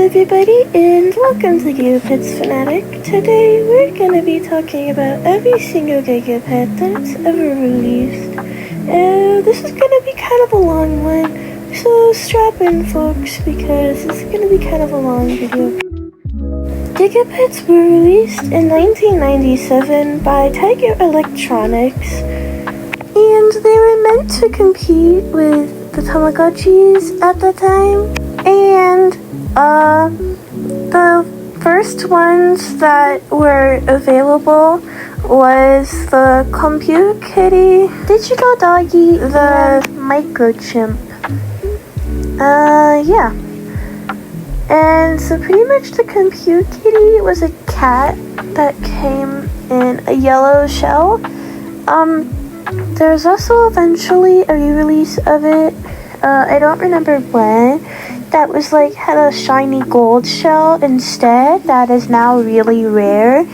everybody, and welcome to Gigapets Fanatic. Today we're gonna be talking about every single Gigapet that's ever released. This is gonna be kind of a long one, so strap in folks, because it's gonna be kind of a long video. Gigapets were released in 1997 by Tiger Electronics, and they were meant to compete with the Tamagotchis at the time. And the first ones that were available was the Compute Kitty, Digital Doggy, the Microchimp. Yeah. And so pretty much the Compute Kitty was a cat that came in a yellow shell. There's also eventually a re-release of it. I don't remember when. That was like had a shiny gold shell instead. That is now really rare.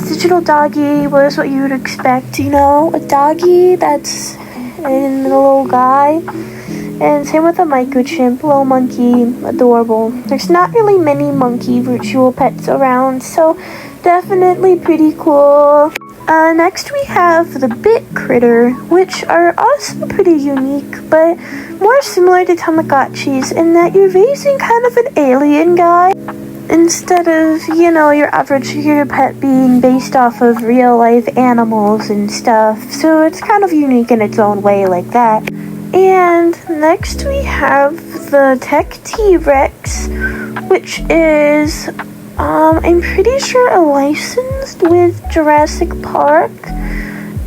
Digital Doggy was what you would expect, you know, a doggy that's in a little guy. And same with the Microchimp, little monkey, adorable. There's not really many monkey virtual pets around, so definitely pretty cool. Next we have the Bit Critter, which are also pretty unique, but more similar to Tamagotchis in that you're raising kind of an alien guy instead of, you know, your average pet being based off of real life animals and stuff. So it's kind of unique in its own way like that. And next we have the Tech T-Rex, which is I'm pretty sure licensed with Jurassic Park.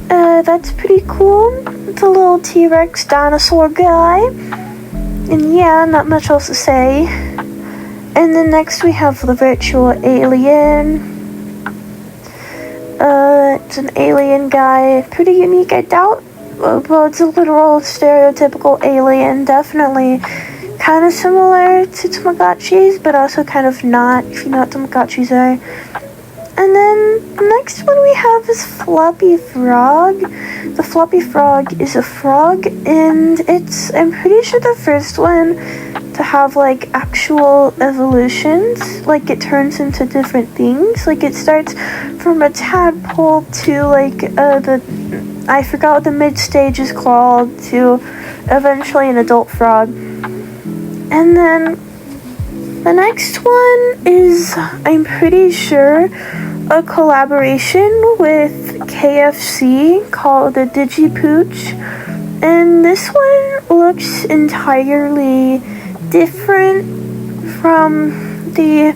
That's pretty cool. It's a little T-Rex dinosaur guy. And yeah, not much else to say. And then next we have the Virtual Alien. It's an alien guy. Pretty unique, I doubt. Well, it's a literal stereotypical alien, definitely. Kind of similar to Tamagotchis, but also kind of not, if you know what Tamagotchis are. And then the next one we have is Floppy Frog. The Floppy Frog is a frog, and it's, I'm pretty sure, the first one to have like actual evolutions. Like it turns into different things. Like it starts from a tadpole to like I forgot what the mid stage is called, to eventually an adult frog. And then the next one is, I'm pretty sure, a collaboration with KFC called the Digipooch. And this one looks entirely different from the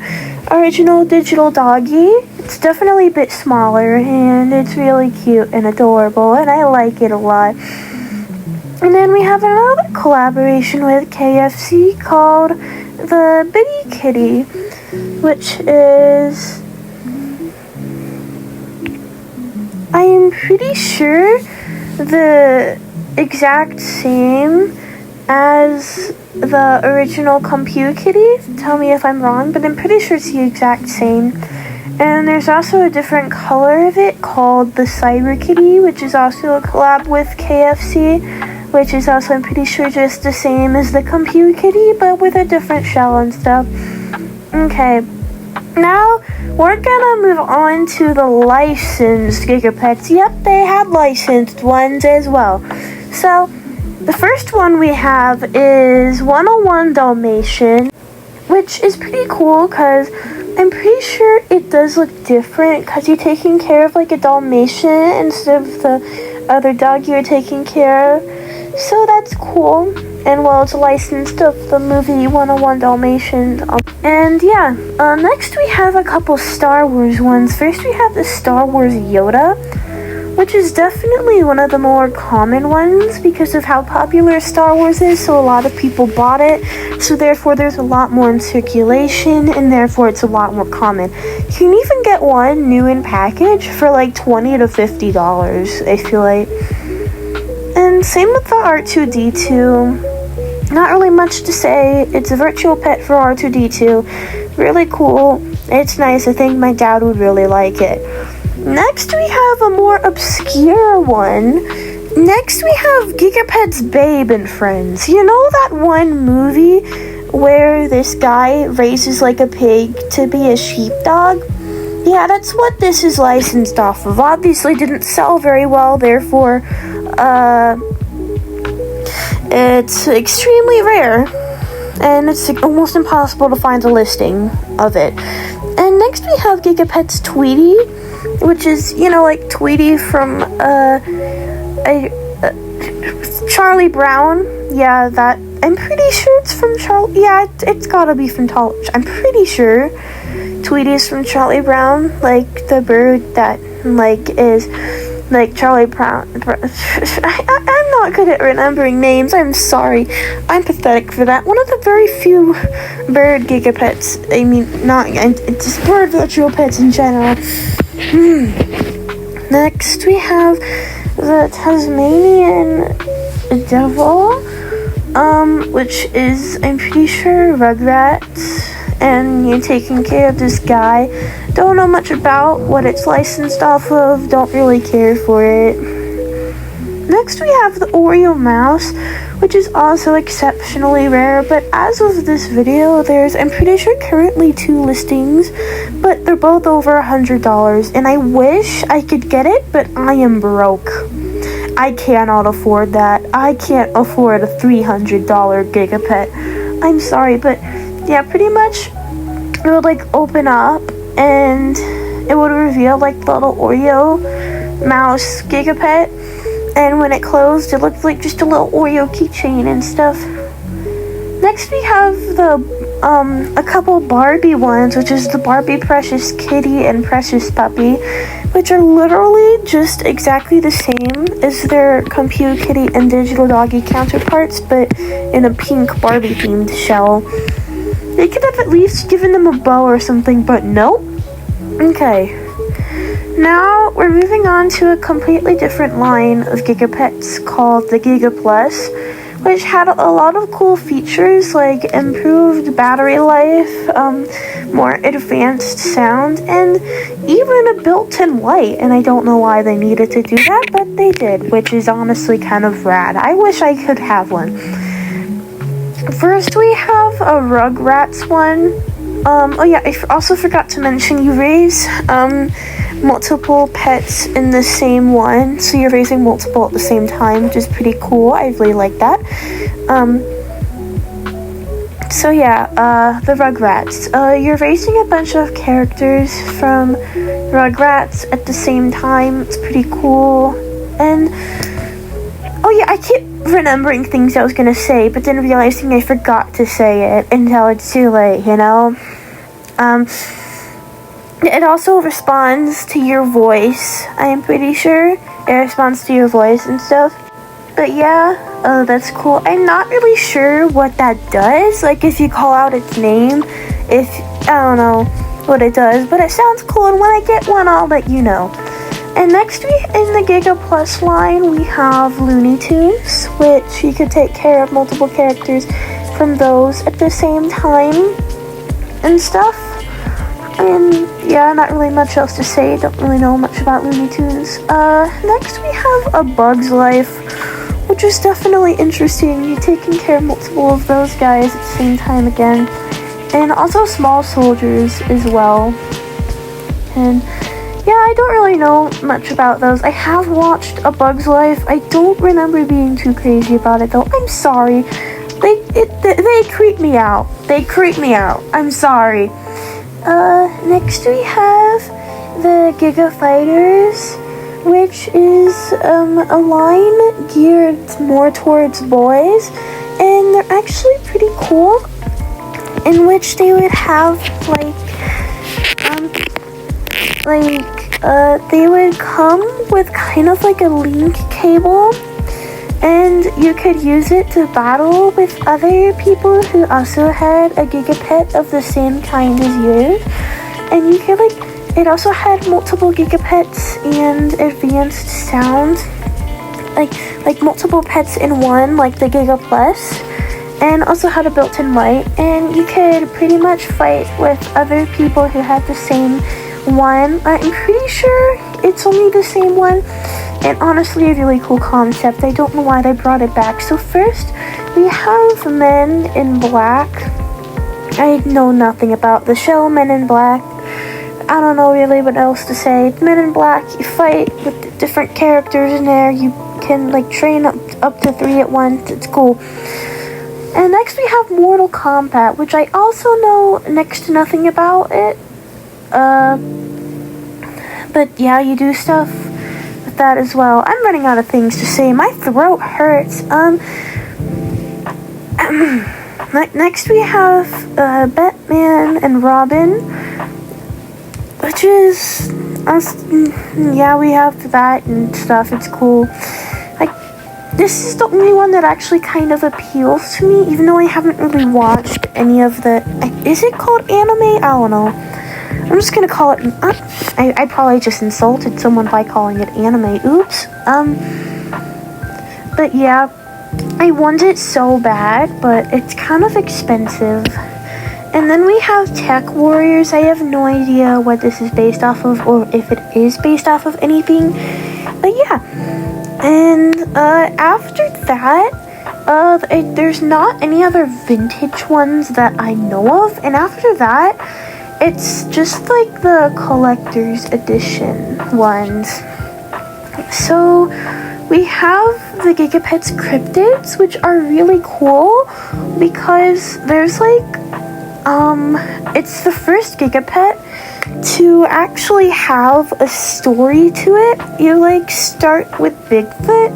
original Digital Doggy. It's definitely a bit smaller, and it's really cute and adorable, and I like it a lot. And then we have another collaboration with KFC called the Bitty Kitty, which is, I am pretty sure, the exact same as the original Compute Kitty. Tell me if I'm wrong, but I'm pretty sure it's the exact same. And there's also a different color of it called the Cyber Kitty, which is also a collab with KFC, which is also, I'm pretty sure, just the same as the Compute Kitty, but with a different shell and stuff. Okay, now we're gonna move on to the licensed Gigapets. Yep, they had licensed ones as well. So, the first one we have is 101 Dalmatian, which is pretty cool because I'm pretty sure it does look different because you're taking care of like a Dalmatian instead of the other dog you're taking care of. So that's cool. And well, it's licensed of the movie 101 Dalmatian. And yeah, next we have a couple Star Wars ones. First we have the Star Wars Yoda, which is definitely one of the more common ones because of how popular Star Wars is, so a lot of people bought it, so therefore there's a lot more in circulation, and therefore it's a lot more common. You can even get one new in package for like $20 to $50, I feel like. And same with the R2-D2. Not really much to say. It's a virtual pet for R2-D2. Really cool. It's nice. I think my dad would really like it. Next we have a more obscure one. Next we have Gigapets Babe and Friends. You know that one movie where this guy raises like a pig to be a sheepdog. Yeah, that's what this is licensed off of. Obviously didn't sell very well, therefore, it's extremely rare, and it's almost impossible to find a listing of it. And next we have Gigapet's Tweety, which is, you know, like Tweety from, Charlie Brown. Yeah, that, I'm pretty sure it's from it's gotta be from I'm pretty sure Tweety is from Charlie Brown, like the bird that, like, is, like, Charlie Brown. I'm not good at remembering names, I'm sorry. I'm pathetic for that. One of the very few bird Gigapets, I mean, it's just bird virtual pets in general. Next, we have the Tasmanian Devil, which is, I'm pretty sure, Rugrats, and you're taking care of this guy. Don't know much about what it's licensed off of, don't really care for it. Next we have the Oreo Mouse, which is also exceptionally rare, but as of this video, there's, I'm pretty sure, currently 2 listings, but they're both over $100, and I wish I could get it, but I am broke. I cannot afford that. I can't afford a $300 Gigapet. I'm sorry, but yeah, pretty much it would like open up and it would reveal like the little Oreo mouse Gigapet, and when it closed it looked like just a little Oreo keychain and stuff. Next we have the a couple Barbie ones, which is the Barbie Precious Kitty and Precious Puppy, which are literally just exactly the same as their Compute Kitty and Digital Doggy counterparts, but in a pink Barbie themed shell. They could have at least given them a bow or something, but nope. Okay. Now we're moving on to a completely different line of Gigapets called the Giga Plus, which had a lot of cool features like improved battery life, more advanced sound, and even a built-in light. And I don't know why they needed to do that, but they did, which is honestly kind of rad. I wish I could have one. First we have a Rugrats one. Oh yeah, I also forgot to mention you raise multiple pets in the same one, so you're raising multiple at the same time, which is pretty cool. I really like that. So yeah, the Rugrats. You're raising a bunch of characters from Rugrats at the same time. It's pretty cool. And oh yeah, I keep remembering things I was gonna say, but then realizing I forgot to say it until it's too late, you know? It also responds to your voice. I am pretty sure it responds to your voice and stuff. But yeah, that's cool. I'm not really sure what that does. Like, if you call out its name, I don't know what it does, but it sounds cool, and when I get one, I'll let you know. And next in the Giga Plus line, we have Looney Tunes, which you could take care of multiple characters from those at the same time and stuff. And yeah, not really much else to say. Don't really know much about Looney Tunes. Next we have A Bug's Life, which is definitely interesting. You're taking care of multiple of those guys at the same time again. And also Small Soldiers as well. And yeah, I don't really know much about those. I have watched A Bug's Life. I don't remember being too crazy about it though. I'm sorry. They creep me out. They creep me out. I'm sorry. Next we have the Giga Fighters, which is a line geared more towards boys, and they're actually pretty cool, in which they would have they would come with kind of like a link cable, and you could use it to battle with other people who also had a Gigapet of the same kind as yours. And you could it also had multiple Gigapets and advanced sound, like multiple pets in one, like the Giga Plus, and also had a built-in light. And you could pretty much fight with other people who had the same one. I'm pretty sure it's only the same one. And honestly, a really cool concept. I don't know why they brought it back. So first, we have Men in Black, I know nothing about the show Men in Black. I don't know really what else to say. Men in Black, you fight with different characters in there. You can like train up to 3 at once. It's cool. And next we have Mortal Kombat, which I also know next to nothing about it. But yeah, you do stuff with that as well. I'm running out of things to say. My throat hurts. Next we have Batman and Robin, which is yeah, we have that and stuff. It's cool. Like, this is the only one that actually kind of appeals to me, even though I haven't really watched any of the. Is it called anime? I don't know. I'm just gonna call it. I probably just insulted someone by calling it anime. Oops. But yeah, I want it so bad, but it's kind of expensive. And then we have Tech Warriors. I have no idea what this is based off of, or if it is based off of anything. But yeah. And after that, there's not any other vintage ones that I know of. And after that, it's just like the collector's edition ones. So we have the Gigapets Cryptids, which are really cool because there's like, it's the first Gigapet to actually have a story to it. You like start with Bigfoot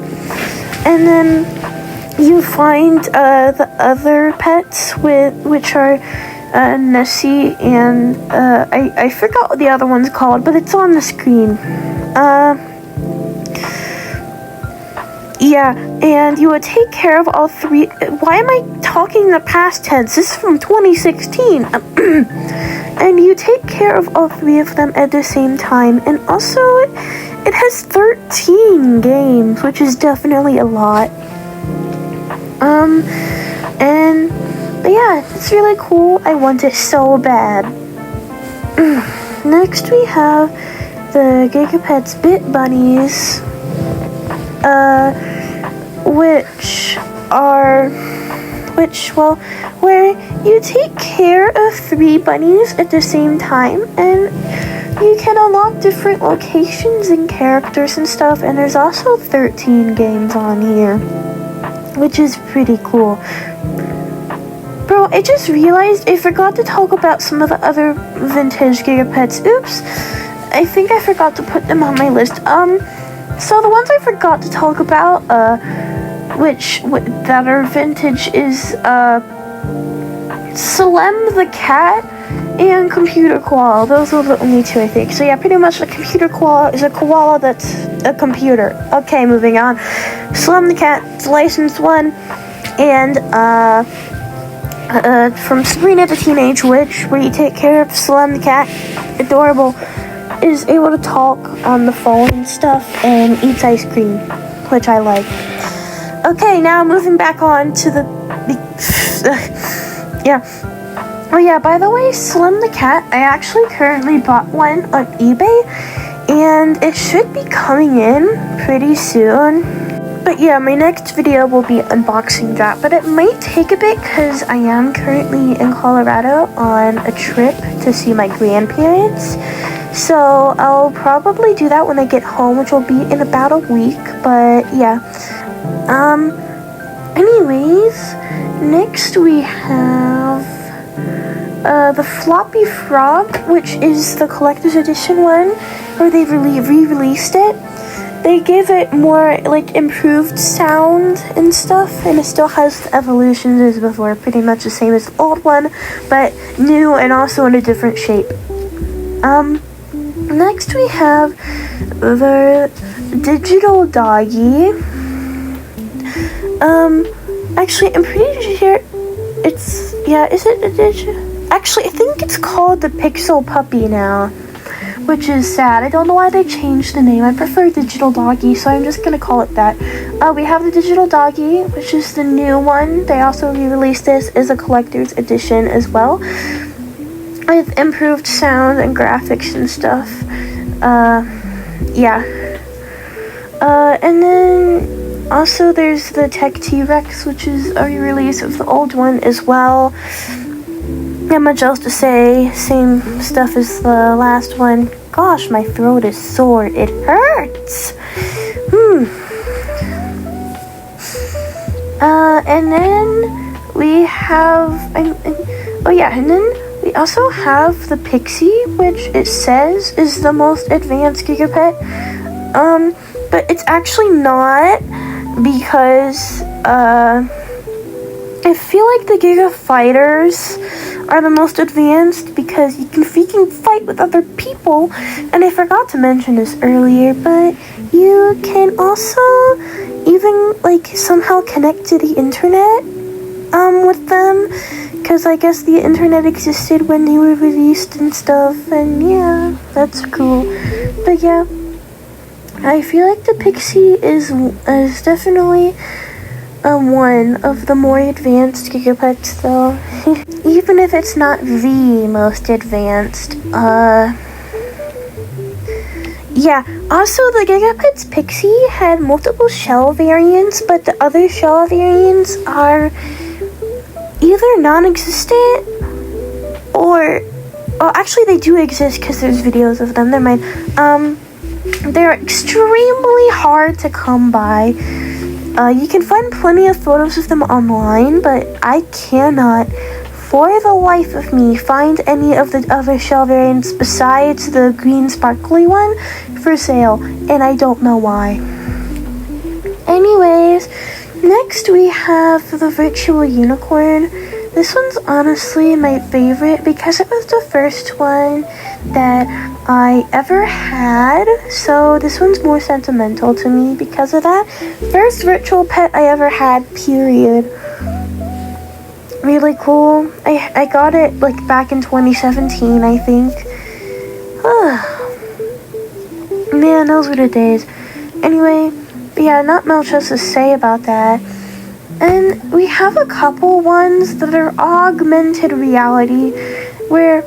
and then you find the other pets which are Nessie and I forgot what the other one's called, but it's on the screen. Yeah, and you would take care of all 3. Why am I talking the past tense? This is from 2016. And you take care of all 3 of them at the same time. And also, it has 13 games, which is definitely a lot. But yeah, it's really cool. I want it so bad. Next we have the Gigapets Bit Bunnies, where you take care of 3 bunnies at the same time, and you can unlock different locations and characters and stuff, and there's also 13 games on here, which is pretty cool. Bro, I just realized I forgot to talk about some of the other vintage Gigapets. Oops. I think I forgot to put them on my list. So the ones I forgot to talk about, that are vintage is, Slem the Cat and Computer Koala. Those are the only 2, I think. So yeah, pretty much the Computer Koala is a koala that's a computer. Okay, moving on. Slem the Cat's licensed one, and, from Sabrina the Teenage Witch, where you take care of Slem the Cat, adorable, is able to talk on the phone and stuff, and eats ice cream, which I like. Okay, now moving back on to the yeah. Oh yeah, by the way, Slim the Cat, I actually currently bought one on eBay, and it should be coming in pretty soon. But yeah, my next video will be unboxing that, but it might take a bit because I am currently in Colorado on a trip to see my grandparents. So I'll probably do that when I get home, which will be in about a week, but yeah. Anyways, next we have the Floppy Frog, which is the collector's edition one, where they re-released it. They gave it more, like, improved sound and stuff, and it still has the evolutions as before, pretty much the same as the old one, but new and also in a different shape. Next we have the digital doggy. Actually, I'm pretty sure it's, yeah, is it a digital? Actually, I think it's called the Pixel Puppy now, which is sad. I don't know why they changed the name. I prefer Digital Doggy, so I'm just gonna call it that. We have the Digital Doggy, which is the new one. They also re-released this as a collector's edition as well, with improved sound and graphics and stuff. Yeah. And then also there's the Tech T-Rex, which is a re-release of the old one as well. Not much else to say. Same stuff as the last one. Gosh, my throat is sore. It hurts. And then we have, and then we also have the Pixie, which it says is the most advanced gigapet. But it's actually not, because I feel like the Giga Fighters are the most advanced because you can freaking fight with other people. And I forgot to mention this earlier, but you can also even like somehow connect to the internet with them, because I guess the internet existed when they were released and stuff, and yeah, that's cool. But yeah, I feel like the Pixie is definitely one of the more advanced gigapets, though. Even if it's not the most advanced. Yeah, also the Gigapet's Pixie had multiple shell variants, but the other shell variants are either non-existent or... Oh, actually they do exist because there's videos of them, never mind. They're extremely hard to come by. You can find plenty of photos of them online, but I cannot, for the life of me, find any of the other shell variants besides the green sparkly one for sale, and I don't know why. Anyways, next we have the virtual unicorn. This one's honestly my favorite because it was the first one that I ever had, so this one's more sentimental to me because of that. First virtual pet I ever had, period. Really cool. I got it like back in 2017, I think. Man, those were the days. Anyway, but yeah, not much else to say about that. And we have a couple ones that are augmented reality, where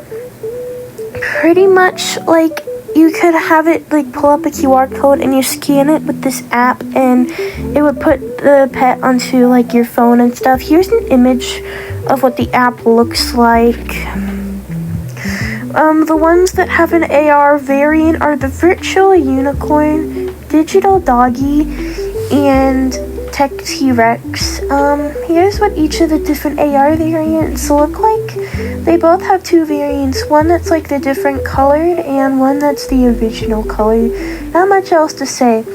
pretty much like you could have it like pull up a QR code and you scan it with this app and it would put the pet onto like your phone and stuff. Here's an image of what the app looks like. The ones that have an AR variant are the virtual unicorn, digital doggy, and tech T-Rex. Here's what each of the different AR variants look like. They both have two variants, one that's like the different colored and one that's the original color. Not much else to say.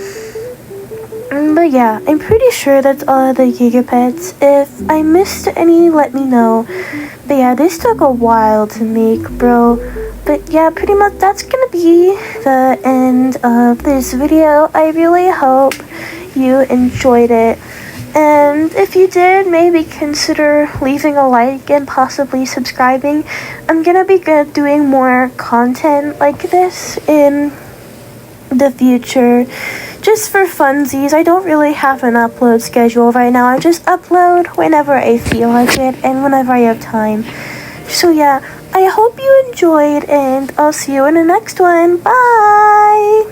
But yeah, I'm pretty sure that's all of the Gigapets. If I missed any, let me know. But yeah, this took a while to make, bro. But yeah, pretty much that's gonna be the end of this video. I really hope you enjoyed it. And if you did, maybe consider leaving a like and possibly subscribing. I'm gonna be doing more content like this in the future, just for funsies. I don't really have an upload schedule right now. I just upload whenever I feel like it and whenever I have time. So yeah, I hope you enjoyed, and I'll see you in the next one. Bye!